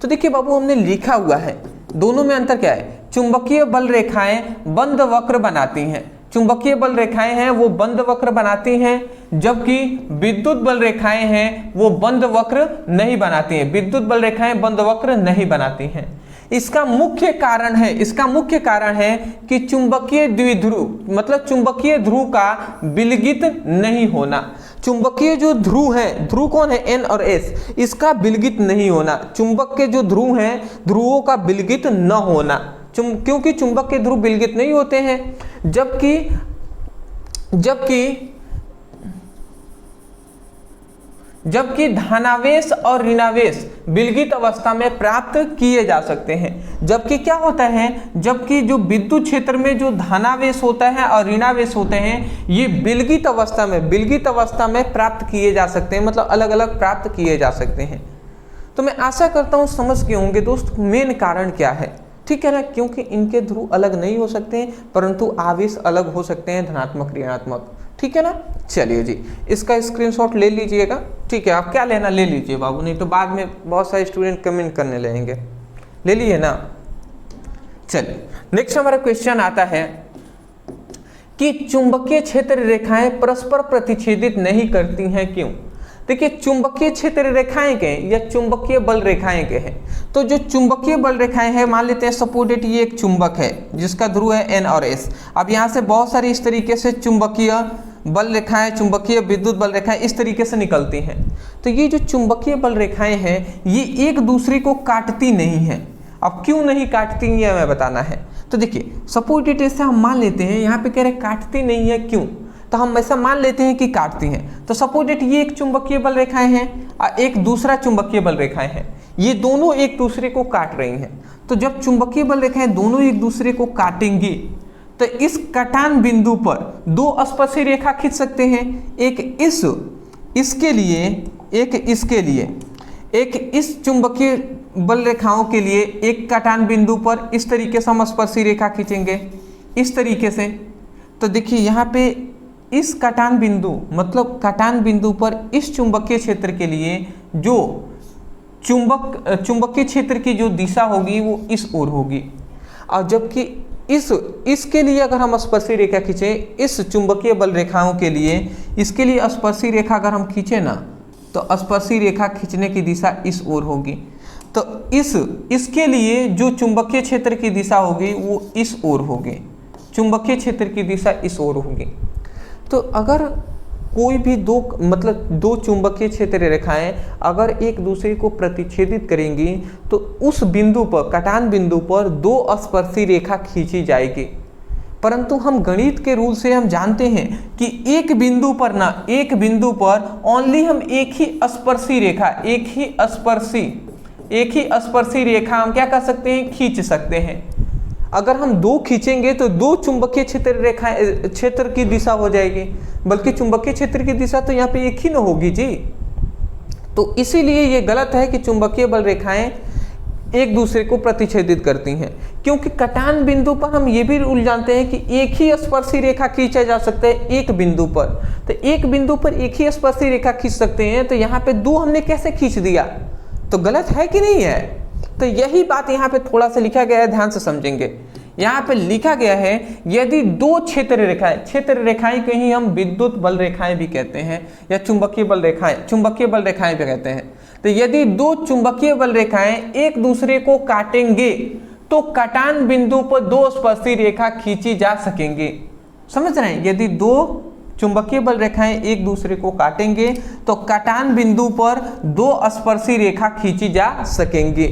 तो देखिए बाबू हमने लिखा हुआ है, दोनों में अंतर क्या है, चुंबकीय बल रेखाएं बंध वक्र बनाती हैं, चुंबकीय बल रेखाएं हैं वो बंध वक्र बनाती हैं, जबकि विद्युत बल रेखाएं हैं वो बंध वक्र नहीं बनाती हैं, विद्युत बल रेखाएं बंध वक्र नहीं बनाती हैं। इसका मुख्य कारण है कि चुंबकीय द्विध्रुव मतलब चुंबकीय ध्रुव का विलगित नहीं होना। चुंबकीय जो ध्रुव है, ध्रुव कौन है n और s, इसका विलगित नहीं होना। चुंबक के जो ध्रुव हैं ध्रुवों का विलगित न होना, क्योंकि चुंबक के ध्रुव विलगित नहीं होते हैं, जबकि धनावेश और ऋणावेश विलगित अवस्था में प्राप्त किए जा सकते हैं। जबकि क्या होता है, जबकि जो विद्युत क्षेत्र में जो धनावेश होता है और ऋणावेश होते हैं ये विलगित अवस्था में प्राप्त किए जा सकते हैं, मतलब अलग अलग प्राप्त किए जा सकते हैं। तो मैं आशा करता हूँ समझ गए होंगे दोस्त मेन कारण क्या है, ठीक है ना, क्योंकि इनके ध्रुव अलग नहीं हो सकते हैं परंतु आवेश अलग हो सकते हैं, धनात्मक ऋणात्मक, ठीक है ना। चलिए जी इसका स्क्रीनशॉट ले लीजिएगा, ठीक है, आप क्या लेना ले लीजिए बाबू, नहीं तो बाद में बहुत सारे स्टूडेंट कमेंट करने लगेंगे, ले लीजिए ना। चलिए नेक्स्ट हमारा क्वेश्चन आता है कि चुंबकीय क्षेत्र रेखाएं परस्पर प्रतिच्छेदित नहीं करती हैं क्यों। देखिए चुंबकीय क्षेत्र रेखाएं के या चुंबकीय बल रेखाएं के हैं, तो जो चुंबकीय बल रेखाएं हैं मान लेते हैं सपोज दैट ये एक चुंबक है जिसका ध्रुव है n और s। अब यहाँ से बहुत सारी इस तरीके से चुंबकीय बल रेखाएं, चुंबकीय विद्युत बल रेखाएं इस तरीके से निकलती हैं। तो ये जो चुंबकीय बल रेखाएं हैं ये एक दूसरे को काटती नहीं है। अब क्यों नहीं काटती ये हमें बताना है। तो देखिए सपोज दैट ऐसे हम मान लेते हैं, यहाँ पे कह रहे काटती नहीं है क्यों, तो हम ऐसा मान लेते हैं कि काटती हैं। तो सपोज दैट ये एक चुंबकीय बल रेखाएं हैं और एक दूसरा चुंबकीय बल रेखाएं हैं, ये दोनों एक दूसरे को काट रही हैं। तो जब चुंबकीय बल रेखाएं दोनों एक दूसरे को काटेंगी तो इस कटान बिंदु पर दो स्पर्शी रेखा खींच सकते हैं, एक इसके लिए, एक इसके लिए, एक इस चुंबकीय बल रेखाओं के लिए एक कटान बिंदु पर इस तरीके से हम स्पर्शी रेखा खींचेंगे इस तरीके से। तो देखिए यहाँ पे इस कटान बिंदु मतलब कटान बिंदु पर इस चुंबकीय क्षेत्र के लिए जो चुंबकीय क्षेत्र की जो दिशा होगी वो इस ओर होगी, और जबकि इसके लिए अगर हम स्पर्शी रेखा खींचें इस चुंबकीय बल रेखाओं के लिए, इसके लिए स्पर्शी रेखा अगर हम खींचें ना तो स्पर्शी रेखा खींचने की दिशा इस ओर होगी। तो इसके लिए जो चुंबकीय क्षेत्र की दिशा होगी वो इस ओर होगी, चुंबकीय क्षेत्र की दिशा इस ओर होगी। तो अगर कोई भी दो चुंबकीय क्षेत्र रेखाएं अगर एक दूसरे को प्रतिच्छेदित करेंगी तो उस बिंदु पर, कटान बिंदु पर दो स्पर्शी रेखा खींची जाएगी। परंतु हम गणित के रूल से हम जानते हैं कि एक बिंदु पर ओनली हम एक ही स्पर्शी रेखा हम क्या कर सकते हैं, खींच सकते हैं। अगर हम दो खींचेंगे तो दो चुंबकीय क्षेत्र की दिशा हो जाएगी, बल्कि चुंबकीय क्षेत्र की दिशा तो यहाँ पे एक ही न होगी जी। तो इसीलिए ये गलत है कि चुंबकीय बल रेखाएं एक दूसरे को प्रतिच्छेदित करती हैं, क्योंकि कटान बिंदु पर हम ये भी रूल जानते हैं कि एक ही स्पर्शी रेखा खींचा जा सकता है एक बिंदु पर। तो एक बिंदु पर एक ही स्पर्शी रेखा खींच सकते हैं, तो यहाँ पे दो हमने कैसे खींच दिया, तो गलत है कि नहीं है। तो यही बात यहाँ पे थोड़ा सा लिखा गया है, ध्यान से समझेंगे। यहाँ पे लिखा गया है यदि दो क्षेत्र रेखाएं को ही हम विद्युत बल रेखाएं भी कहते हैं या चुंबकीय बल रेखाएं भी कहते हैं। तो यदि दो चुंबकीय बल रेखाएं एक दूसरे को काटेंगे तो कटान बिंदु पर दो स्पर्शी रेखा खींची जा सकेंगे। समझ रहे हैं, यदि दो चुंबकीय बल रेखाएं एक दूसरे को काटेंगे तो कटान बिंदु पर दो स्पर्शी रेखा खींची जा सकेंगे,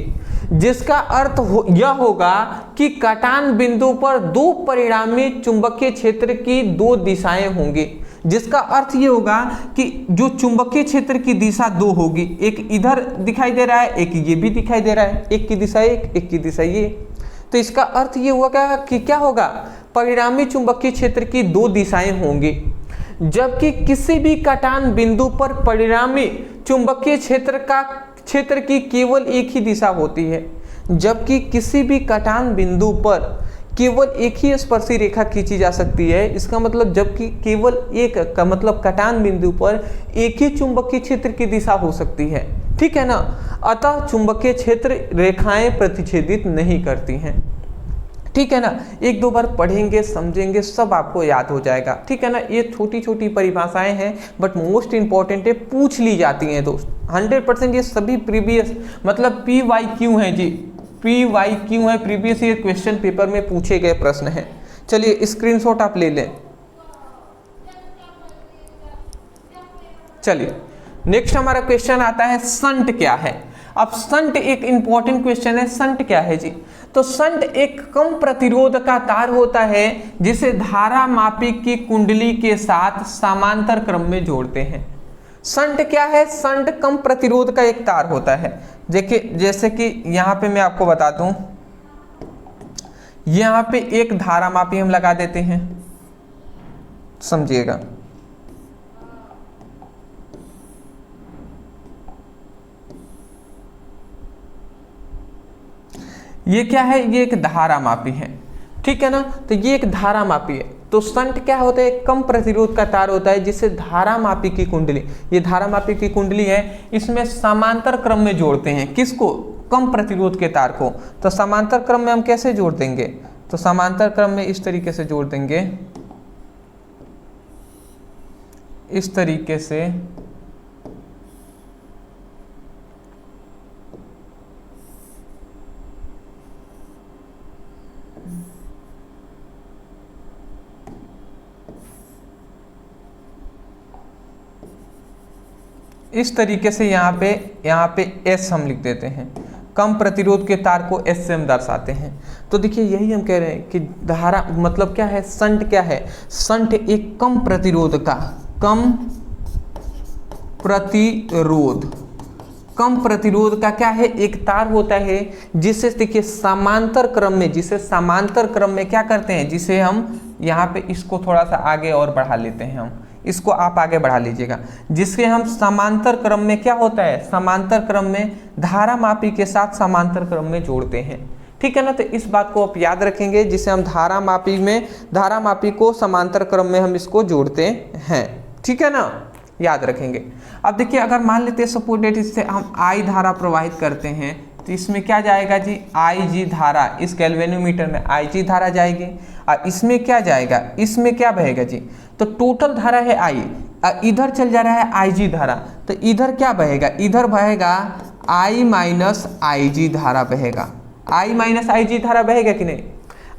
जिसका अर्थ यह होगा कि कटान बिंदु पर दो परिणामी चुंबकीय क्षेत्र की दो दिशाएं होंगी। जिसका अर्थ ये होगा कि जो चुंबकीय क्षेत्र की दिशा दो होगी, एक इधर दिखाई दे रहा है, एक ये भी दिखाई दे रहा है, एक की दिशा एक की दिशा ये। तो इसका अर्थ ये हुआ कि क्या होगा, परिणामी चुंबकीय क्षेत्र की दो दिशाएं होंगी। जबकि किसी भी कटान बिंदु पर परिणामी चुंबकीय क्षेत्र की केवल एक ही दिशा होती है। जबकि किसी भी कटान बिंदु पर केवल एक ही स्पर्शी रेखा खींची जा सकती है। इसका मतलब जबकि केवल एक का मतलब कटान बिंदु पर एक ही चुंबकीय क्षेत्र की दिशा हो सकती है, ठीक है ना। अतः चुंबकीय क्षेत्र रेखाएं प्रतिच्छेदित नहीं करती हैं, ठीक है ना। एक दो बार पढ़ेंगे समझेंगे सब आपको याद हो जाएगा, ठीक है ना। ये छोटी छोटी परिभाषाएं हैं बट मोस्ट इंपॉर्टेंट है, पूछ ली जाती हैं दोस्त 100%। ये सभी प्रीवियस मतलब PYQ हैं जी, PYQ है, प्रीवियस ईयर क्वेश्चन पेपर में पूछे गए प्रश्न हैं। चलिए स्क्रीनशॉट आप ले लें। चलिए नेक्स्ट हमारा क्वेश्चन आता है शंट क्या है। अब शंट एक इंपॉर्टेंट क्वेश्चन है। शंट क्या है जी? तो शंट एक कम प्रतिरोध का तार होता है जिसे धारा मापी की कुंडली के साथ समांतर क्रम में जोड़ते हैं। शंट क्या है? शंट कम प्रतिरोध का एक तार होता है। देखिए जैसे कि यहां पे मैं आपको बता दूं, यहां पे एक धारा मापी हम लगा देते हैं, समझिएगा। ये क्या है? ये एक धारा मापी है, ठीक है ना। तो ये एक धारा मापी है। तो शंट क्या होता है? कम प्रतिरोध का तार होता है जिसे धारा मापी की कुंडली, ये धारा मापी की कुंडली है, इसमें समांतर क्रम में जोड़ते हैं। किसको? कम प्रतिरोध के तार को। तो समांतर क्रम में हम कैसे जोड़ देंगे? तो समांतर क्रम में इस तरीके से जोड़ देंगे, इस तरीके से। इस तरीके से यहाँ पे S हम लिख देते हैं। कम प्रतिरोध के तार को S से हम दर्शाते हैं। तो देखिए यही हम कह रहे हैं कि धारा मतलब क्या है? शंट क्या है? शंट एक कम प्रतिरोध का क्या है? एक तार होता है जिसे देखिए समांतर क्रम में क्या करते हैं, जिसे हम यहाँ पे इसको थोड़ा सा आगे और बढ़ा लेते हैं, हम इसको आप आगे बढ़ा लीजिएगा, जिसके हम समांतर क्रम में क्या होता है? समांतर क्रम में धारा मापी के साथ समांतर क्रम में जोड़ते हैं, ठीक है ना। तो इस बात को आप याद रखेंगे, जिसे हम धारा मापी को समांतर क्रम में हम इसको जोड़ते हैं, ठीक है ना, याद रखेंगे। अब देखिए अगर मान लेते हैं सपोज डेट इससे हम I धारा प्रवाहित करते हैं तो इसमें क्या जाएगा जी? IG धारा, इस गैल्वेनोमीटर में IG धारा जाएगी और इसमें क्या जाएगा? इसमें क्या बहेगा जी? तो टोटल धारा है I, इधर चल जा रहा है IG धारा, तो इधर क्या बहेगा? इधर बहेगा I माइनस IG धारा बहेगा। I माइनस IG धारा बहेगा कि नहीं?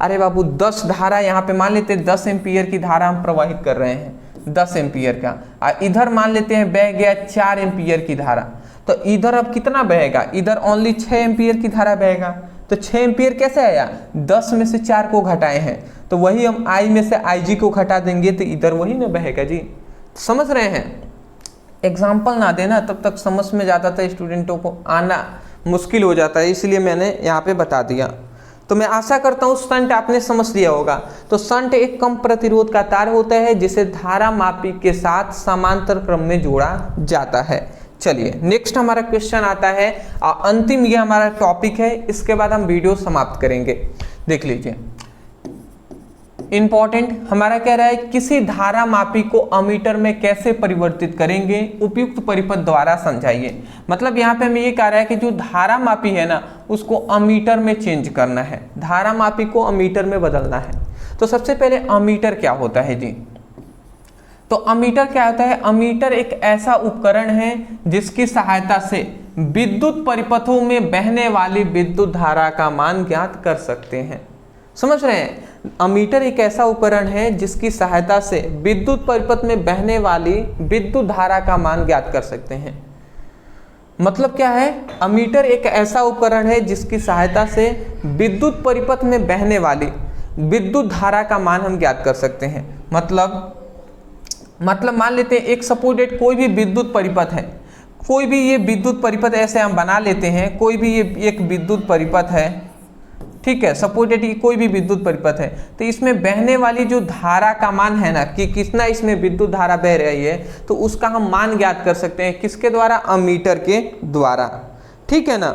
अरे बाबू 10 धारा यहाँ पे मान लेते हैं 10 एम्पियर की धारा हम प्रवाहित कर रहे हैं, 10 एम्पियर का, और इधर मान लेते हैं बह गया 4 एम्पियर की धारा। तो इधर अब कितना बहेगा? इधर ओनली 6 एम्पियर की धारा बहेगा। तो 6 एम्पियर कैसे आया? 10 में से 4 को घटाए हैं, तो वही हम I में से IG को घटा देंगे तो इधर वही ना बहेगा जी। समझ रहे हैं? एग्जाम्पल ना देना, तब तक समझ में जाता था, स्टूडेंटों को आना मुश्किल हो जाता है, इसलिए मैंने यहाँ पे बता दिया। तो मैं आशा करता हूँ शंट आपने समझ लिया होगा। तो शंट एक कम प्रतिरोध का तार होता है जिसे धारा मापी के साथ समांतर क्रम में जोड़ा जाता है। चलिए नेक्स्ट हमारा क्वेश्चन आता है, अंतिम ये हमारा टॉपिक है, इसके बाद हम वीडियो समाप्त करेंगे। देख लीजिए, इंपॉर्टेंट हमारा कह रहा है किसी धारा मापी को अमीटर में कैसे परिवर्तित करेंगे, उपयुक्त परिपथ द्वारा समझाइए। मतलब यहाँ पे हमें ये कह रहा है कि जो धारा मापी है ना उसको अमीटर में चेंज करना है, धारा मापी को अमीटर में बदलना है। तो सबसे पहले अमीटर क्या होता है जी? तो अमीटर क्या होता है? अमीटर एक ऐसा उपकरण है जिसकी सहायता से विद्युत परिपथों में बहने वाली विद्युत धारा का मान ज्ञात कर सकते हैं। समझ रहे हैं? अमीटर एक ऐसा उपकरण है जिसकी सहायता से विद्युत परिपथ में बहने वाली विद्युत धारा का मान ज्ञात कर सकते हैं। मतलब क्या है? अमीटर एक ऐसा उपकरण है जिसकी सहायता से विद्युत परिपथ में बहने वाली विद्युत धारा का मान हम ज्ञात कर सकते हैं। मतलब मान लेते हैं एक सपोर्टेड कोई भी विद्युत परिपथ है, कोई भी ये विद्युत परिपथ ऐसे हम बना लेते हैं, कोई भी ये एक विद्युत परिपथ है, ठीक है, सपोर्टेड की कोई भी विद्युत परिपथ है तो इसमें बहने वाली जो धारा का मान है ना कि कितना इसमें विद्युत धारा बह रही है, तो उसका हम मान ज्ञात कर सकते हैं किसके द्वारा, अमीटर के द्वारा। ठीक है ना,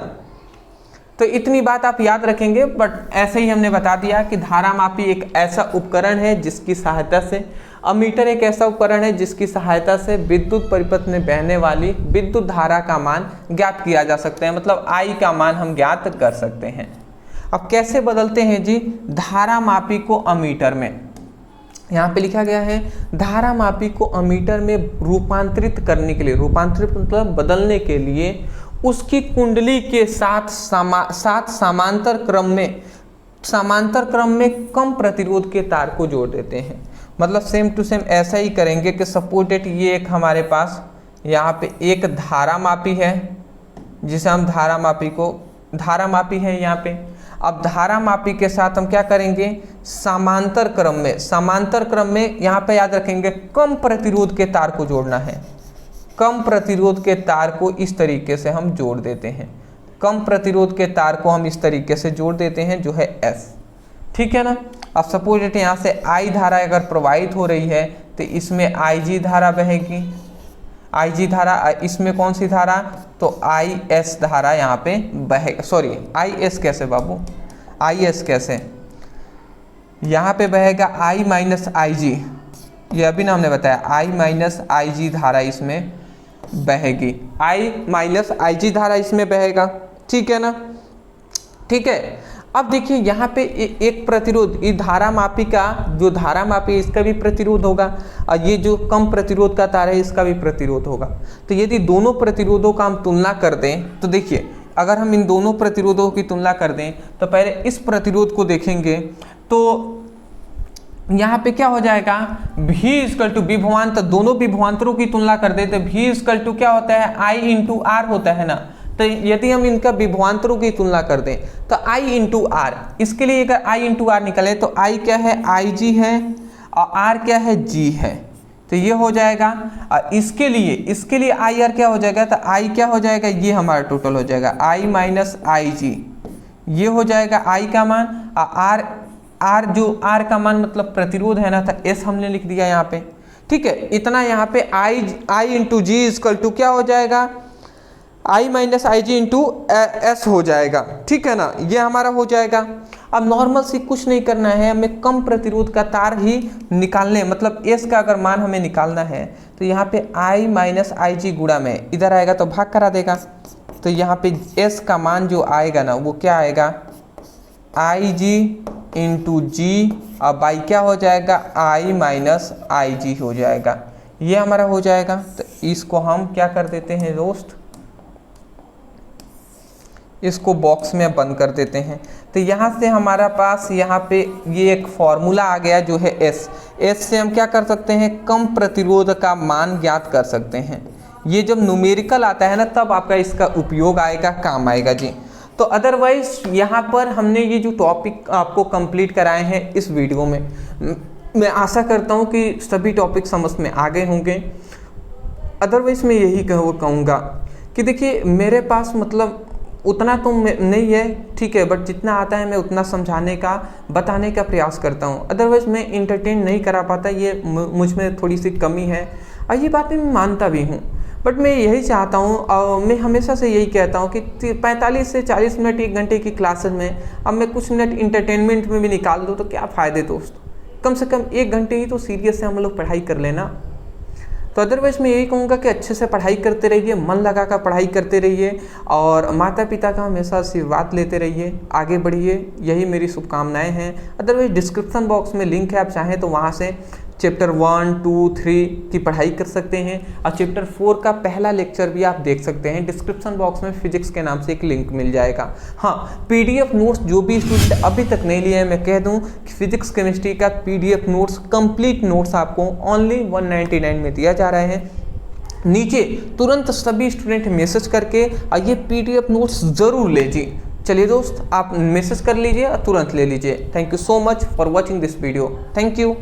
तो इतनी बात आप याद रखेंगे। बट ऐसे ही हमने बता दिया कि धारामापी एक ऐसा उपकरण है जिसकी सहायता से, अमीटर एक ऐसा उपकरण है जिसकी सहायता से विद्युत परिपथ में बहने वाली विद्युत धारा का मान ज्ञात किया जा सकता है, मतलब I का मान हम ज्ञात कर सकते हैं। अब कैसे बदलते हैं जी धारामापी को अमीटर में, यहाँ पे लिखा गया है धारामापी को अमीटर में रूपांतरित करने के लिए, रूपांतरित मतलब बदलने के लिए उसकी कुंडली के साथ समांतर क्रम में कम प्रतिरोध के तार को जोड़ देते हैं। मतलब सेम टू सेम ऐसा ही करेंगे कि सपोर्टेड ये एक हमारे पास यहाँ पे एक धारामापी है जिसे हम धारामापी है यहाँ पे। अब धारामापी के साथ हम क्या करेंगे, समांतर क्रम में यहाँ पे याद रखेंगे कम प्रतिरोध के तार को जोड़ना है। कम प्रतिरोध के तार को इस तरीके से हम जोड़ देते हैं, कम प्रतिरोध के तार को हम इस तरीके से जोड़ देते हैं जो है S। ठीक है ना। अब सपोज दैट यहाँ से I धारा अगर प्रवाहित हो रही है तो इसमें IG धारा बहेगी, IG धारा, इसमें कौन सी धारा, तो IS धारा यहाँ पे बहेगा। सॉरी IS कैसे बाबू, IS कैसे, यहाँ पे बहेगा I माइनस IG, ये अभी ना हमने बताया I माइनस IG धारा इसमें बहेगी, I माइनस IG धारा इसमें बहेगा। ठीक है ना, ठीक है। अब देखिए यहाँ पे एक प्रतिरोध, ये धारामापी का जो धारामापी इसका भी प्रतिरोध होगा और ये जो कम प्रतिरोध का तार है इसका भी प्रतिरोध होगा। तो यदि दोनों प्रतिरोधों का हम तुलना कर दें तो देखिए अगर हम इन दोनों प्रतिरोधों की तुलना कर दें तो पहले इस प्रतिरोध को देखेंगे तो यहाँ पे क्या हो जाएगा, V इक्वल टू विभवांतर, दोनों विभवांतरों की तुलना कर दें तो V इक्वल टू क्या होता है, I इंटू R होता है ना। तो यदि हम इनका विभवांतरों की तुलना कर दें तो I इंटू आर, इसके लिए अगर I इंटू आर निकले तो I क्या है, IG है और R क्या है, G है। तो ये हो जाएगा। और इसके लिए IR क्या हो जाएगा, तो I क्या हो जाएगा, ये हमारा टोटल हो जाएगा I माइनस IG, ये हो जाएगा I का मान। और R जो R का मान मतलब प्रतिरोध है ना, तो S हमने लिख दिया यहाँ पे। ठीक है, इतना यहाँ पे I into G equal to क्या हो जाएगा, I minus IG into S हो जाएगा। ठीक है ना, ये हमारा हो जाएगा। अब नॉर्मल से कुछ नहीं करना है, हमें कम प्रतिरोध का तार ही निकालने, मतलब S का अगर मान हमें निकालना है तो यहाँ पे I माइनस IG गुणा में इधर आएगा तो भाग करा देगा। तो यहाँ पे S का मान जो आएगा ना वो क्या आएगा, IG इंटू जी, अब I क्या हो जाएगा, I माइनस IG हो जाएगा। ये हमारा हो जाएगा। तो इसको हम क्या कर देते हैं दोस्त, इसको बॉक्स में बंद कर देते हैं। तो यहाँ से हमारा पास यहाँ पे ये एक फॉर्मूला आ गया जो है S से हम क्या कर सकते हैं, कम प्रतिरोध का मान ज्ञात कर सकते हैं। ये जब न्यूमेरिकल आता है ना तब आपका इसका उपयोग आएगा, काम आएगा जी। तो अदरवाइज यहाँ पर हमने ये जो टॉपिक आपको कंप्लीट कराए हैं इस वीडियो में, मैं आशा करता हूँ कि सभी टॉपिक समझ में आ गए होंगे। अदरवाइज मैं यही कहूँगा कि देखिए मेरे पास मतलब उतना तो नहीं है, ठीक है, बट जितना आता है मैं उतना समझाने का, बताने का प्रयास करता हूँ। अदरवाइज़ मैं इंटरटेन नहीं करा पाता, ये मुझ में थोड़ी सी कमी है और ये बातें मैं मानता भी हूँ। बट मैं यही चाहता हूँ और मैं हमेशा से यही कहता हूँ कि 45 से 40 मिनट 1 घंटे की क्लासेस में अब मैं कुछ मिनट इंटरटेनमेंट में भी निकाल दूँ तो क्या फ़ायदे दोस्त, कम से कम 1 घंटे ही तो सीरियस से हम लोग पढ़ाई कर लेना। तो अदरवाइज़ मैं यही कहूँगा कि अच्छे से पढ़ाई करते रहिए, मन लगा कर पढ़ाई करते रहिए और माता पिता का हमेशा आशीर्वाद लेते रहिए, आगे बढ़िए, यही मेरी शुभकामनाएं हैं। अदरवाइज़ डिस्क्रिप्शन बॉक्स में लिंक है, आप चाहें तो वहाँ से चैप्टर 1, 2, 3 की पढ़ाई कर सकते हैं और चैप्टर 4 का पहला लेक्चर भी आप देख सकते हैं। डिस्क्रिप्शन बॉक्स में फिजिक्स के नाम से एक लिंक मिल जाएगा। हाँ, PDF नोट्स जो भी स्टूडेंट अभी तक नहीं लिए हैं, मैं कह दूं कि फिजिक्स केमिस्ट्री का PDF नोट्स, कंप्लीट नोट्स आपको ओनली 199 में दिया जा रहा है। नीचे तुरंत सभी स्टूडेंट मैसेज करके और ये PDF नोट्स ज़रूर लीजिए। चलिए दोस्त, आप मैसेज कर लीजिए और तुरंत ले लीजिए। Thank you so much for watching this video. Thank you.